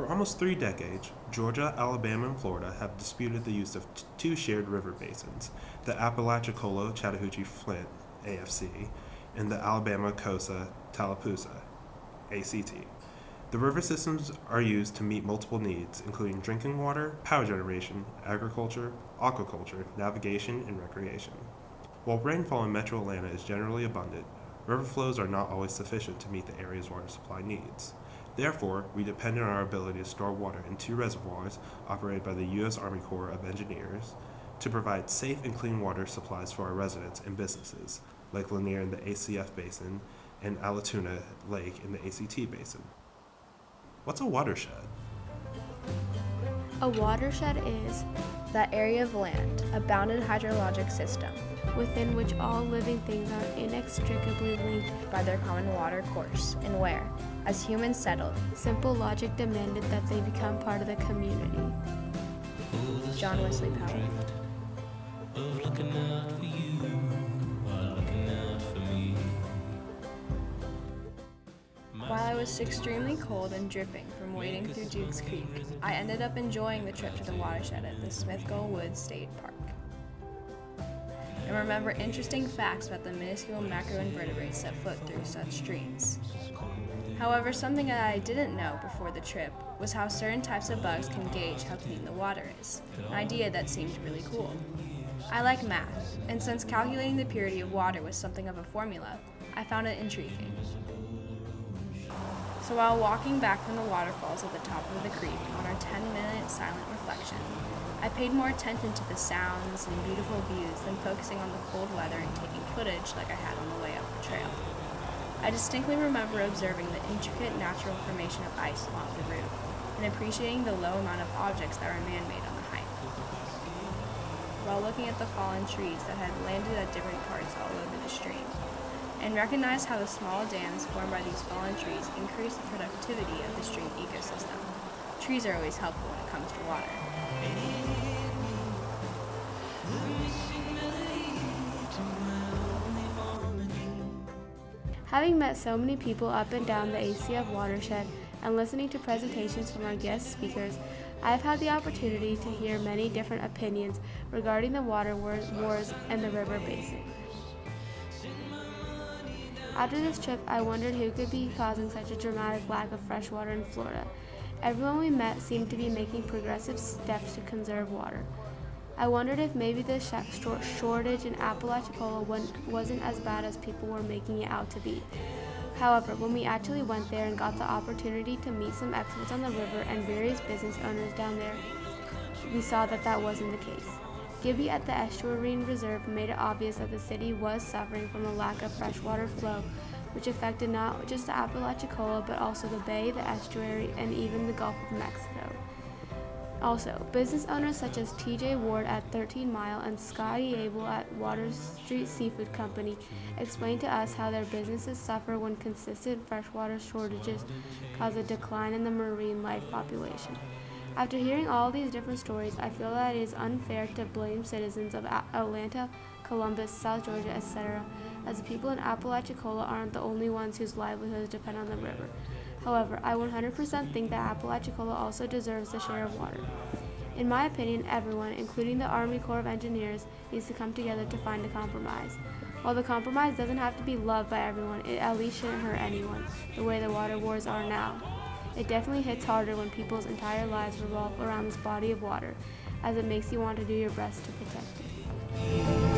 For almost 3 decades, Georgia, Alabama, and Florida have disputed the use of two shared river basins, the Apalachicola Chattahoochee Flint, AFC, and the Alabama Cosa Tallapoosa, ACT. The river systems are used to meet multiple needs, including drinking water, power generation, agriculture, aquaculture, navigation, and recreation. While rainfall in metro Atlanta is generally abundant, river flows are not always sufficient to meet the area's water supply needs. Therefore, we depend on our ability to store water in 2 reservoirs operated by the U.S. Army Corps of Engineers to provide safe and clean water supplies for our residents and businesses, like Lanier in the ACF Basin and Allatoona Lake in the ACT Basin. What's a watershed? A watershed is that area of land, a bounded hydrologic system, within which all living things are inextricably linked by their common water course, and where, as humans settled, simple logic demanded that they become part of the community. John Wesley Powell. While I was extremely cold and dripping from wading through Duke's Creek, I ended up enjoying the trip to the watershed at the Smithville Woods State Park, and remember interesting facts about the minuscule macroinvertebrates that float through such streams. However, something that I didn't know before the trip was how certain types of bugs can gauge how clean the water is, an idea that seemed really cool. I like math, and since calculating the purity of water was something of a formula, I found it intriguing. So while walking back from the waterfalls at the top of the creek on our 10-minute silent reflection, I paid more attention to the sounds and beautiful views than focusing on the cold weather and taking footage like I had on the way up the trail. I distinctly remember observing the intricate natural formation of ice along the route and appreciating the low amount of objects that were man-made on the hike, while looking at the fallen trees that had landed at different parts all over the stream, and recognized how the small dams formed by these fallen trees increase the productivity of the stream ecosystem. Trees are always helpful when it comes to water. Having met so many people up and down the ACF watershed and listening to presentations from our guest speakers, I've had the opportunity to hear many different opinions regarding the water wars and the river basin. After this trip, I wondered who could be causing such a dramatic lack of fresh water in Florida. Everyone we met seemed to be making progressive steps to conserve water. I wondered if maybe the shortage in Apalachicola wasn't as bad as people were making it out to be. However, when we actually went there and got the opportunity to meet some experts on the river and various business owners down there, we saw that that wasn't the case. Gibby at the Estuarine Reserve made it obvious that the city was suffering from a lack of freshwater flow, which affected not just the Apalachicola but also the bay, the estuary, and even the Gulf of Mexico. Also, business owners such as TJ Ward at 13 Mile and Scotty Abel at Water Street Seafood Company explained to us how their businesses suffer when consistent freshwater shortages cause a decline in the marine life population. After hearing all these different stories, I feel that it is unfair to blame citizens of Atlanta, Columbus, South Georgia, etc., as the people in Apalachicola aren't the only ones whose livelihoods depend on the river. However, I 100% think that Apalachicola also deserves a share of water. In my opinion, everyone, including the Army Corps of Engineers, needs to come together to find a compromise. While the compromise doesn't have to be loved by everyone, it at least shouldn't hurt anyone, the way the water wars are now. It definitely hits harder when people's entire lives revolve around this body of water, as it makes you want to do your best to protect it.